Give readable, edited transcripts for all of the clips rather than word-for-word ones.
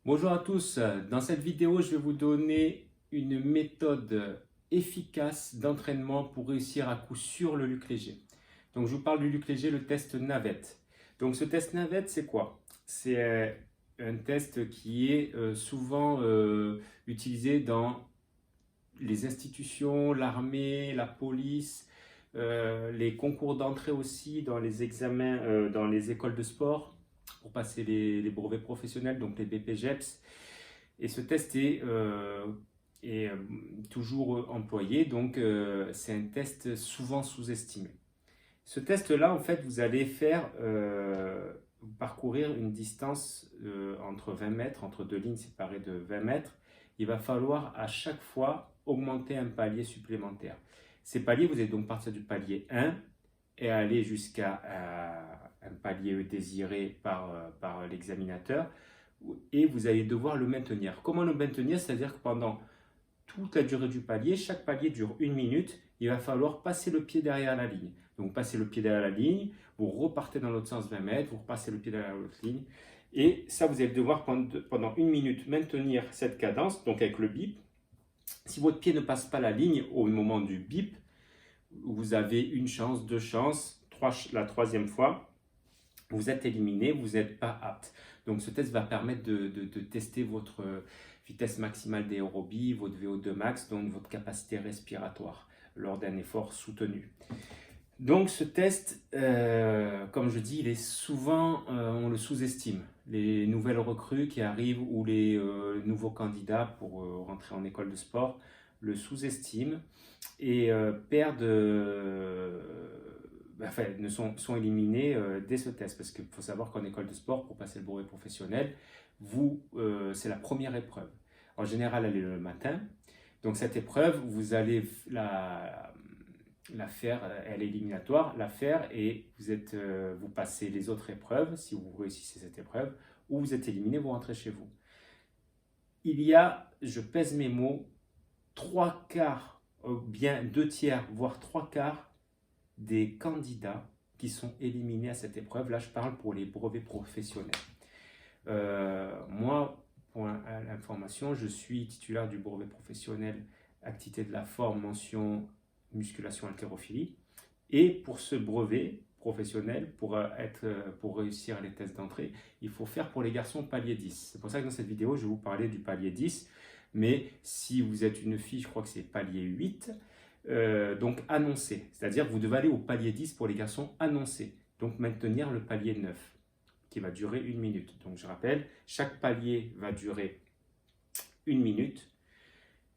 Bonjour à tous, dans cette vidéo je vais vous donner une méthode efficace d'entraînement pour réussir à coup sûr le luc léger. Donc je vous parle du luc léger, le test navette. Donc ce test navette c'est quoi? C'est un test qui est souvent utilisé dans les institutions, l'armée, la police, les concours d'entrée aussi, dans les examens, dans les écoles de sport pour passer les brevets professionnels, donc les BPGEPS. Et ce test est toujours employé, donc c'est un test souvent sous-estimé. Ce test-là, en fait, vous allez faire parcourir une distance entre 20 mètres, entre deux lignes séparées de 20 mètres. Il va falloir à chaque fois augmenter un palier supplémentaire. Ces paliers, vous allez donc partir du palier 1 et aller jusqu'à un palier désiré par l'examinateur et vous allez devoir le maintenir. Comment le maintenir? C'est-à-dire que pendant toute la durée du palier, chaque palier dure 1 minute, il va falloir passer le pied derrière la ligne. Donc passez le pied derrière la ligne, vous repartez dans l'autre sens 20 mètres, vous repassez le pied derrière l'autre ligne. Et ça, vous allez devoir pendant 1 minute maintenir cette cadence, donc avec le bip. Si votre pied ne passe pas la ligne au moment du bip, vous avez une chance, deux chances, la troisième fois, vous êtes éliminé, vous n'êtes pas apte. Donc ce test va permettre de tester votre vitesse maximale d'aérobie, votre VO2 max, donc votre capacité respiratoire lors d'un effort soutenu. Donc ce test, comme je dis, il est souvent, on le sous-estime. Les nouvelles recrues qui arrivent ou les nouveaux candidats pour rentrer en école de sport le sous-estiment et sont éliminés dès ce test. Parce qu'il faut savoir qu'en école de sport, pour passer le brevet professionnel, c'est la première épreuve. En général, elle est le matin. Donc cette épreuve, vous allez la faire, elle est éliminatoire, la faire et vous passez les autres épreuves, si vous réussissez cette épreuve, ou vous êtes éliminé, vous rentrez chez vous. Il y a, je pèse mes mots, 3/4, bien 2/3, voire 3/4 des candidats qui sont éliminés à cette épreuve. Là, je parle pour les brevets professionnels. Moi, pour l'information, je suis titulaire du brevet professionnel activité de la forme, mention musculation haltérophilie. Et pour ce brevet professionnel, pour réussir les tests d'entrée, il faut faire pour les garçons palier 10. C'est pour ça que dans cette vidéo, je vais vous parler du palier 10. Mais si vous êtes une fille, je crois que c'est palier 8. Donc annoncé, c'est-à-dire que vous devez aller au palier 10 pour les garçons annoncés, donc maintenir le palier 9 qui va durer 1 minute. Donc je rappelle, chaque palier va durer 1 minute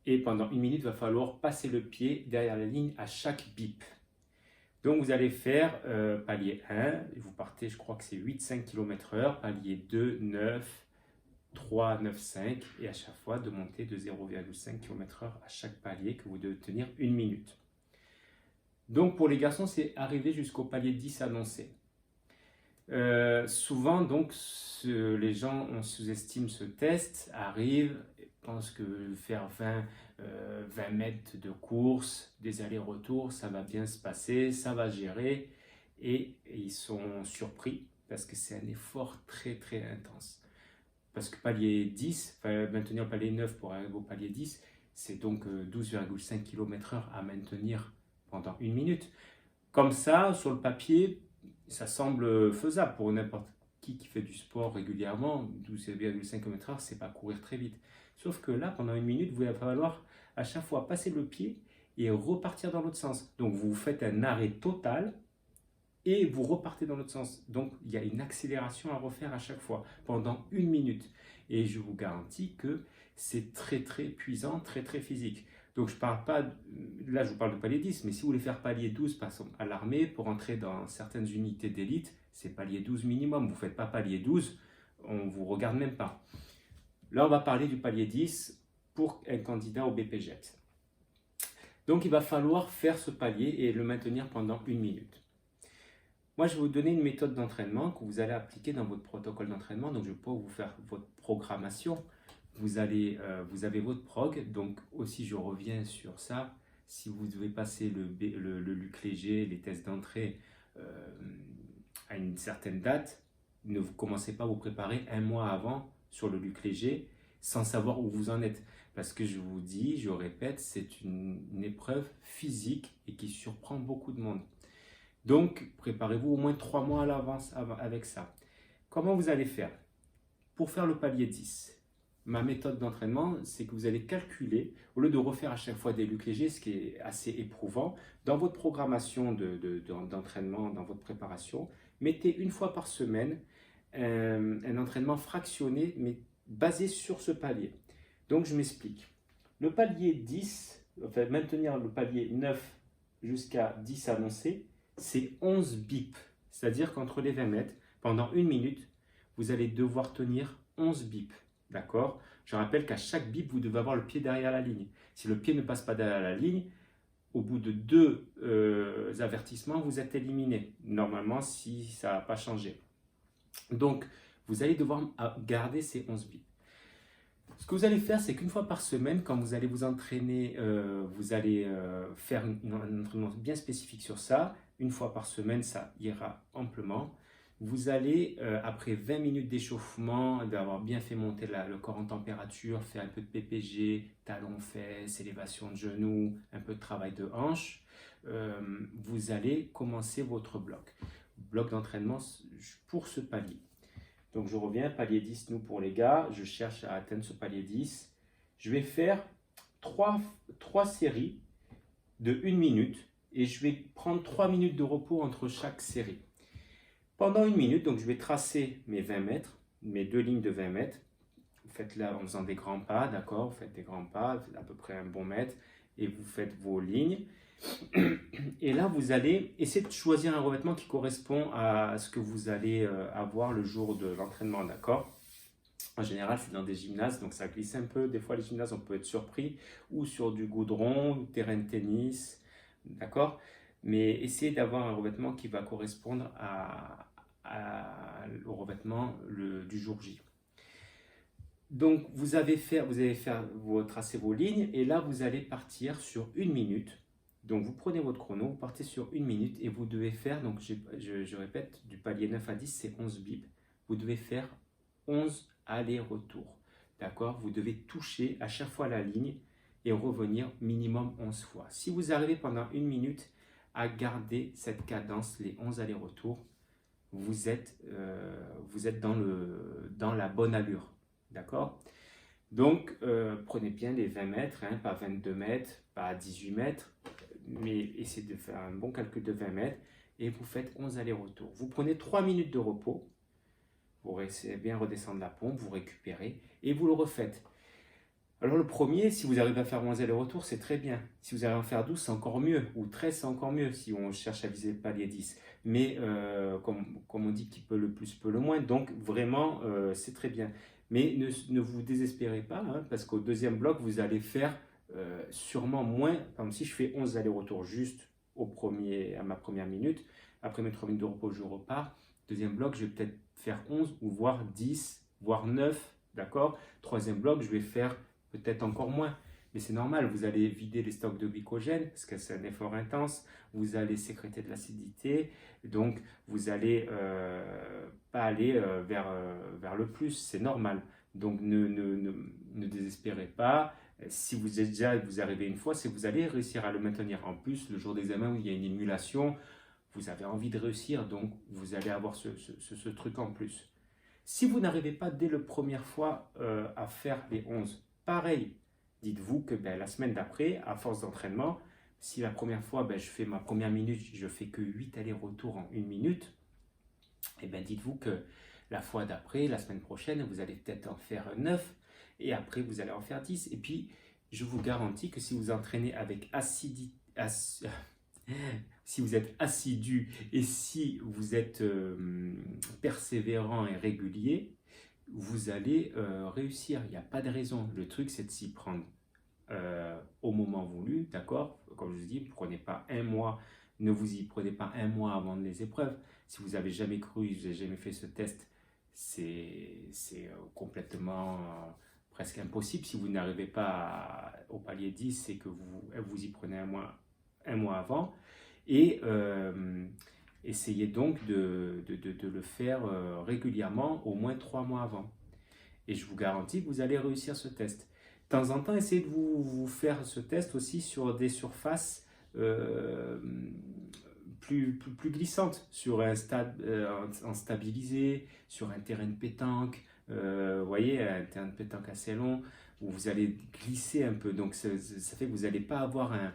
et pendant 1 minute, il va falloir passer le pied derrière la ligne à chaque bip. Donc vous allez faire palier 1, vous partez, je crois que c'est 8-5 km/h, palier 2, 9, 3, 9, 5 et à chaque fois de monter de 0,5 km/h à chaque palier que vous devez tenir 1 minute. Donc pour les garçons, c'est arriver jusqu'au palier 10 annoncé. Souvent donc les gens on sous-estime ce test, arrivent, pensent que faire 20 mètres de course, des allers-retours, ça va bien se passer, ça va gérer et ils sont surpris parce que c'est un effort très très intense. Parce que palier 10, maintenir le palier 9 pour arriver au palier 10, c'est donc 12,5 km/h à maintenir pendant 1 minute. Comme ça, sur le papier, ça semble faisable pour n'importe qui fait du sport régulièrement. 12,5 km/h, c'est pas courir très vite. Sauf que là, pendant 1 minute, vous va falloir à chaque fois passer le pied et repartir dans l'autre sens. Donc vous faites un arrêt total et vous repartez dans l'autre sens. Donc il y a une accélération à refaire à chaque fois pendant 1 minute. Et je vous garantis que c'est très très épuisant, très très physique. Donc je parle pas, là je vous parle de palier 10, mais si vous voulez faire palier 12 par exemple à l'armée, pour entrer dans certaines unités d'élite, c'est palier 12 minimum. Vous ne faites pas palier 12, on ne vous regarde même pas. Là on va parler du palier 10 pour un candidat au BPGEPS. Donc il va falloir faire ce palier et le maintenir pendant 1 minute. Moi, je vais vous donner une méthode d'entraînement que vous allez appliquer dans votre protocole d'entraînement. Donc, je vais pas vous faire votre programmation. Vous avez votre prog. Donc, aussi, je reviens sur ça. Si vous devez passer le luc léger, les tests d'entrée à une certaine date, ne commencez pas à vous préparer un mois avant sur le luc léger sans savoir où vous en êtes. Parce que je vous dis, je répète, c'est une épreuve physique et qui surprend beaucoup de monde. Donc, préparez-vous au moins 3 mois à l'avance avec ça. Comment vous allez faire? Pour faire le palier 10, ma méthode d'entraînement, c'est que vous allez calculer, au lieu de refaire à chaque fois des lucs légers, ce qui est assez éprouvant, dans votre programmation d'entraînement, dans votre préparation, mettez une fois par semaine un entraînement fractionné, mais basé sur ce palier. Donc, je m'explique. Le palier 10, enfin maintenir le palier 9 jusqu'à 10 annoncé, c'est 11 bips. C'est-à-dire qu'entre les 20 mètres, pendant 1 minute, vous allez devoir tenir 11 bips. D'accord? Je rappelle qu'à chaque bip, vous devez avoir le pied derrière la ligne. Si le pied ne passe pas derrière la ligne, au bout de 2 avertissements, vous êtes éliminé. Normalement, si ça n'a pas changé. Donc, vous allez devoir garder ces 11 bips. Ce que vous allez faire, c'est qu'une fois par semaine, quand vous allez vous entraîner, vous allez faire un entraînement bien spécifique sur ça. Une fois par semaine, ça ira amplement. Vous allez, après 20 minutes d'échauffement, d'avoir bien fait monter le corps en température, faire un peu de PPG, talons-fesses, élévation de genoux, un peu de travail de hanche, vous allez commencer votre bloc d'entraînement pour ce palier. Donc je reviens, palier 10, nous pour les gars, je cherche à atteindre ce palier 10. Je vais faire 3 séries de 1 minute et je vais prendre 3 minutes de repos entre chaque série. Pendant 1 minute, donc je vais tracer mes 20 mètres, mes 2 lignes de 20 mètres. Vous faites là en faisant des grands pas, d'accord? Vous faites des grands pas, à peu près un bon mètre, et vous faites vos lignes. Et là, vous allez essayer de choisir un revêtement qui correspond à ce que vous allez avoir le jour de l'entraînement, d'accord? En général, c'est dans des gymnases, donc ça glisse un peu. Des fois, les gymnases, on peut être surpris, ou sur du goudron, ou terrain de tennis, d'accord? Mais essayez d'avoir un revêtement qui va correspondre au revêtement du jour J. Donc, vous allez tracer vos lignes, et là, vous allez partir sur 1 minute. Donc, vous prenez votre chrono, vous partez sur 1 minute et vous devez faire, donc je répète, du palier 9 à 10, c'est 11 bips. Vous devez faire 11 allers-retours. D'accord? Vous devez toucher à chaque fois la ligne et revenir minimum 11 fois. Si vous arrivez pendant 1 minute à garder cette cadence, les 11 allers-retours, vous êtes dans la bonne allure. D'accord? Donc, prenez bien les 20 mètres, hein, pas 22 mètres, pas 18 mètres, mais essayez de faire un bon calcul de 20 mètres et vous faites 11 allers-retours. Vous prenez 3 minutes de repos, vous restez bien redescendre la pompe, vous récupérez et vous le refaites. Alors le premier, si vous arrivez à faire 11 allers-retours, c'est très bien. Si vous arrivez à en faire 12, c'est encore mieux, ou 13, c'est encore mieux si on cherche à viser le palier 10. Mais comme on dit, qui peut le plus, peut le moins, donc vraiment, c'est très bien. Mais ne vous désespérez pas, hein, parce qu'au deuxième bloc, vous allez faire sûrement moins. Par exemple, si je fais 11 allers-retours juste à ma première minute, après mes 3 minutes de repos, je repars. Deuxième bloc, je vais peut-être faire 11 ou voire 10, voire 9, d'accord? Troisième bloc, je vais faire peut-être encore moins. Mais c'est normal, vous allez vider les stocks de glycogène, parce que c'est un effort intense, vous allez sécréter de l'acidité, donc vous n'allez pas aller vers le plus, c'est normal. Donc ne désespérez pas. Si vous êtes déjà, vous arrivez une fois, c'est que vous allez réussir à le maintenir. En plus, le jour d'examen où il y a une émulation, vous avez envie de réussir, donc vous allez avoir ce truc en plus. Si vous n'arrivez pas dès la première fois à faire les 11, pareil, dites-vous que la semaine d'après, à force d'entraînement, si la première fois, je fais ma première minute, je fais que 8 allers-retours en 1 minute, et dites-vous que la fois d'après, la semaine prochaine, vous allez peut-être en faire 9, et après vous allez en faire 10. Et puis, je vous garantis que si vous entraînez avec si vous êtes assidu et si vous êtes persévérant et régulier, vous allez réussir. Il n'y a pas de raison. Le truc, c'est de s'y prendre au moment voulu, d'accord? Comme je vous dis, prenez pas un mois, ne vous y prenez pas un mois avant les épreuves. Si vous n'avez jamais cru, vous n'avez jamais fait ce test, c'est complètement presque impossible. Si vous n'arrivez pas au palier 10, c'est que vous y prenez un mois avant. Et essayez donc de le faire régulièrement, au moins 3 mois avant. Et je vous garantis que vous allez réussir ce test. De temps en temps, essayez de vous faire ce test aussi sur des surfaces plus glissantes, sur un stade en stabilisé, sur un terrain de pétanque, vous voyez, un terrain de pétanque assez long, où vous allez glisser un peu. Donc ça fait que vous n'allez pas avoir un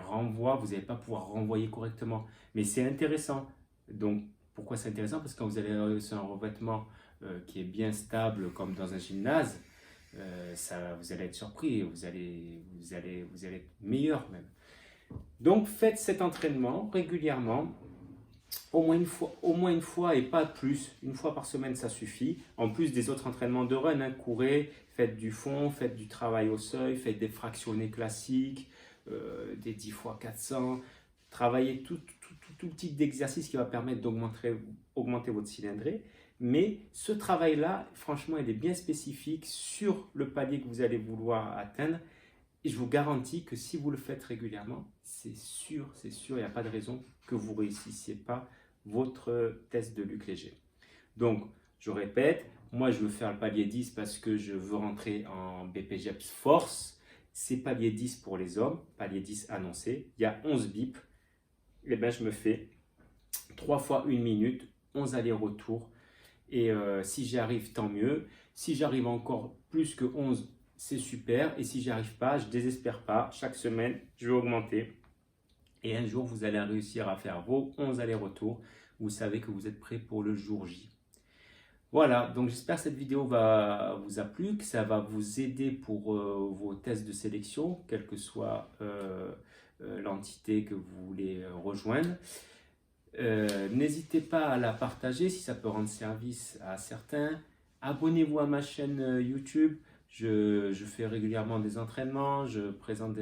renvoi, vous n'allez pas pouvoir renvoyer correctement. Mais c'est intéressant. Donc pourquoi c'est intéressant? Parce que quand vous allez sur un revêtement qui est bien stable, comme dans un gymnase, vous allez être surpris, vous allez être meilleur même. Donc faites cet entraînement régulièrement, au moins une fois et pas plus. Une fois par semaine, ça suffit. En plus des autres entraînements de run, hein, courez, faites du fond, faites du travail au seuil, faites des fractionnés classiques, des 10 x 400. Travaillez tout type d'exercice qui va permettre d'augmenter votre cylindrée. Mais ce travail-là, franchement, il est bien spécifique sur le palier que vous allez vouloir atteindre. Et je vous garantis que si vous le faites régulièrement, c'est sûr, il n'y a pas de raison que vous ne réussissiez pas votre test de Luc Léger. Donc, je répète, moi je veux faire le palier 10 parce que je veux rentrer en BPJEPS Force. C'est palier 10 pour les hommes, palier 10 annoncé. Il y a 11 bips. Et bien, je me fais 3 fois 1 minute, 11 allers-retours. Et si j'y arrive, tant mieux. Si j'arrive encore plus que 11, c'est super. Et si j'y arrive pas, je ne désespère pas. Chaque semaine, je vais augmenter. Et un jour, vous allez réussir à faire vos 11 allers-retours. Vous savez que vous êtes prêt pour le jour J. Voilà, donc j'espère que cette vidéo vous a plu, que ça va vous aider pour vos tests de sélection, quelle que soit l'entité que vous voulez rejoindre. N'hésitez pas à la partager si ça peut rendre service à certains. Abonnez-vous à ma chaîne YouTube. Je fais régulièrement des entraînements, je présente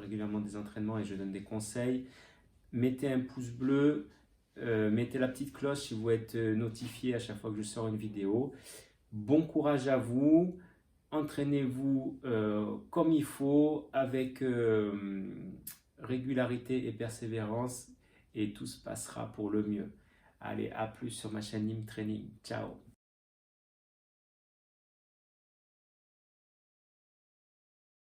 régulièrement des entraînements et je donne des conseils. Mettez un pouce bleu, mettez la petite cloche si vous êtes notifié à chaque fois que je sors une vidéo. Bon courage à vous, entraînez-vous comme il faut, avec régularité et persévérance, et tout se passera pour le mieux. Allez, à plus sur ma chaîne Nim Training. Ciao!